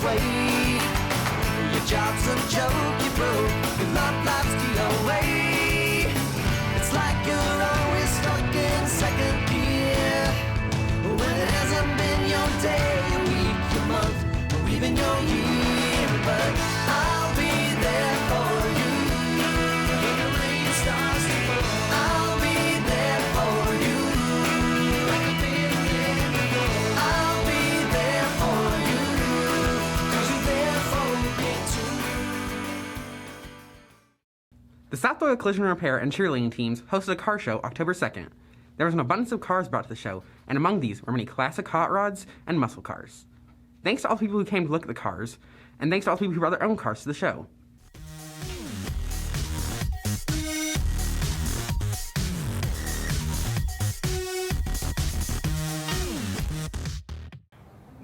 way. Your job's a joke, you broke, your love life's the away. It's like you're always stuck in second gear, when it hasn't been your day, your week, your month, or even your year. But I'll be there for you when the rain starts to fall. I'll be there for you like I've been there before. I'll be there for you 'cause you're there for me too. The South Loyal Collision Repair and Cheerleading teams hosted a car show October 2nd. There was an abundance of cars brought to the show, and among these were many classic hot rods and muscle cars. Thanks to all the people who came to look at the cars, and thanks to all the people who brought their own cars to the show.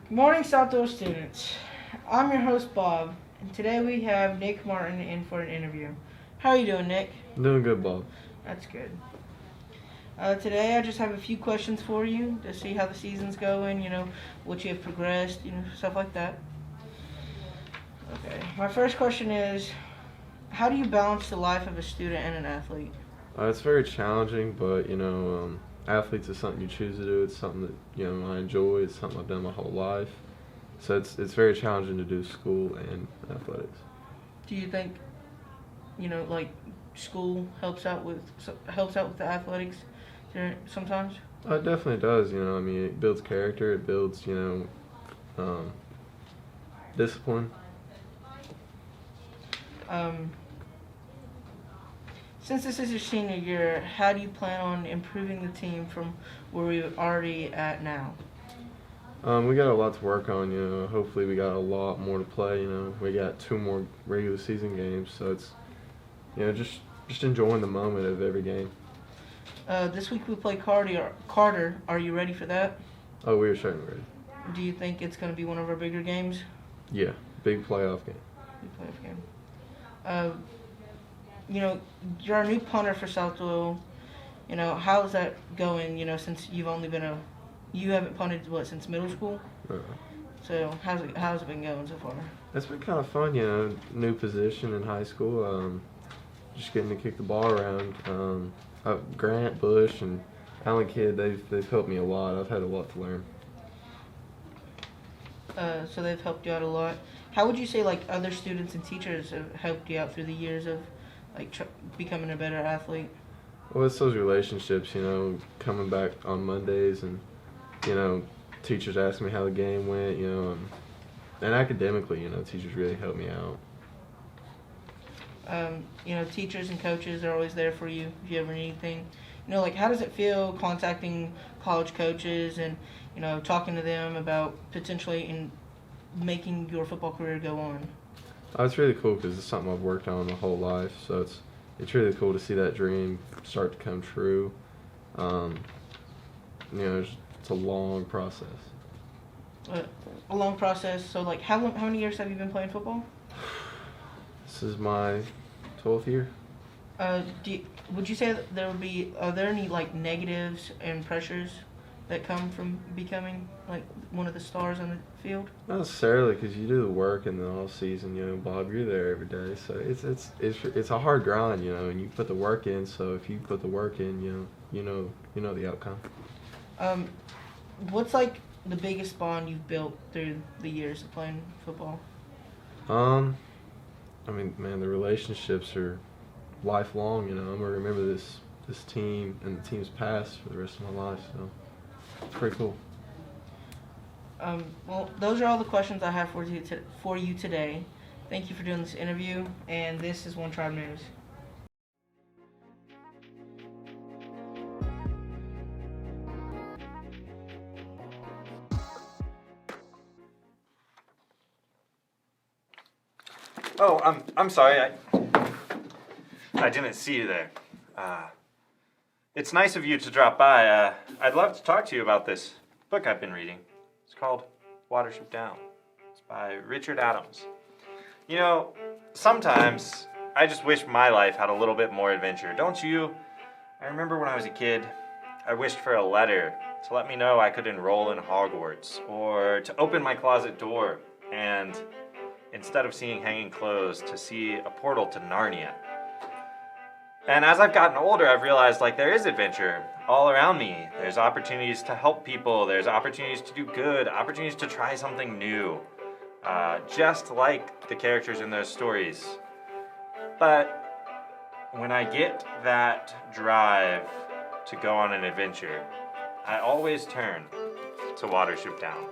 Good morning, South Loyal students. I'm your host, Bob, and today we have Nick Martin in for an interview. How are you doing, Nick? I'm doing good, Bob. That's good. Today I just have a few questions for you to see how the season's going, what you have progressed, stuff like that. Okay, my first question is, how do you balance the life of a student and an athlete? It's very challenging, but athletes is something you choose to do. It's something that I enjoy. It's something I've done my whole life. So it's very challenging to do school and athletics. Do you think, school helps out with the athletics sometimes? It definitely does. It builds character. It builds discipline. Since this is your senior year, how do you plan on improving the team from where we're already at now? We got a lot to work on. Hopefully we got a lot more to play. We got 2 more regular season games, so it's just enjoying the moment of every game. This week we play Carter. Are you ready for that? Oh, we are certainly ready. Do you think it's going to be one of our bigger games? Yeah, big playoff game. Big playoff game. You're a new punter for South Loyal. How's that going? Since you haven't punted since middle school. So how's it been going so far? It's been kind of fun. New position in high school. Just getting to kick the ball around. Grant, Bush, and Alan Kidd, they've helped me a lot. I've had a lot to learn. So they've helped you out a lot. How would you say other students and teachers have helped you out through the years of becoming a better athlete? Well, it's those relationships, coming back on Mondays and, teachers asking me how the game went, and academically, teachers really helped me out. Teachers and coaches are always there for you if you ever need anything. How does it feel contacting college coaches and, talking to them about potentially making your football career go on? It's really cool because it's something I've worked on my whole life, so it's really cool to see that dream start to come true. It's a long process. A long process. So, how many years have you been playing football? This is my 12th year. Would you say that are there any negatives and pressures that come from becoming one of the stars on the field? Not necessarily, because you do the work in the off season. Bob, you're there every day, so it's a hard grind, and you put the work in. So if you put the work in, you know the outcome. What's the biggest bond you've built through the years of playing football? The relationships are lifelong. I'm gonna remember this team and the team's past for the rest of my life. So it's pretty cool. Well, those are all the questions I have for you today. Thank you for doing this interview, and this is One Tribe News. Oh, I'm sorry. I didn't see you there. It's nice of you to drop by. I'd love to talk to you about this book I've been reading. It's called Watership Down. It's by Richard Adams. Sometimes I just wish my life had a little bit more adventure, don't you? I remember when I was a kid, I wished for a letter to let me know I could enroll in Hogwarts, or to open my closet door and instead of seeing hanging clothes, to see a portal to Narnia. And as I've gotten older, I've realized like there is adventure all around me. There's opportunities to help people, there's opportunities to do good, opportunities to try something new, just like the characters in those stories. But when I get that drive to go on an adventure, I always turn to Watership Down.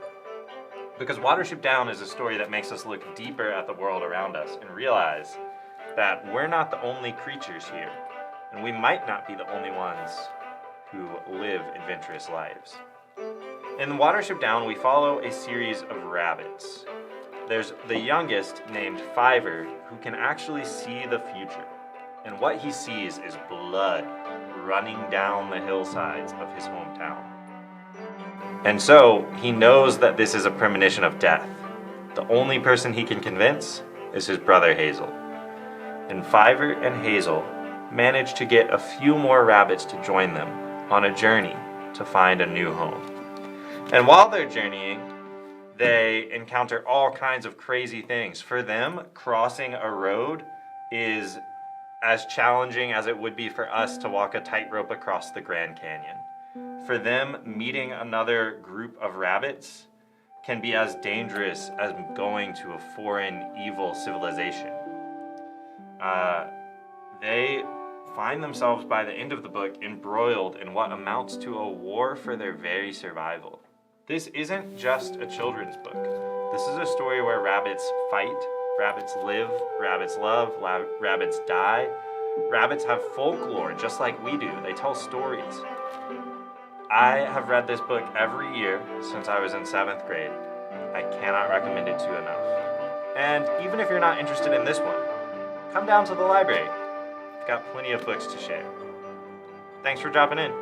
Because Watership Down is a story that makes us look deeper at the world around us and realize that we're not the only creatures here, and we might not be the only ones who live adventurous lives. In Watership Down, we follow a series of rabbits. There's the youngest, named Fiver, who can actually see the future. And what he sees is blood running down the hillsides of his hometown. And so, he knows that this is a premonition of death. The only person he can convince is his brother Hazel. And Fiver and Hazel manage to get a few more rabbits to join them on a journey to find a new home. And while they're journeying, they encounter all kinds of crazy things. For them, crossing a road is as challenging as it would be for us to walk a tightrope across the Grand Canyon. For them, meeting another group of rabbits can be as dangerous as going to a foreign, evil civilization. They find themselves, by the end of the book, embroiled in what amounts to a war for their very survival. This isn't just a children's book. This is a story where rabbits fight, rabbits live, rabbits love, rabbits die. Rabbits have folklore just like we do. They tell stories. I have read this book every year since I was in 7th grade. I cannot recommend it to you enough. And even if you're not interested in this one, come down to the library. I've got plenty of books to share. Thanks for dropping in.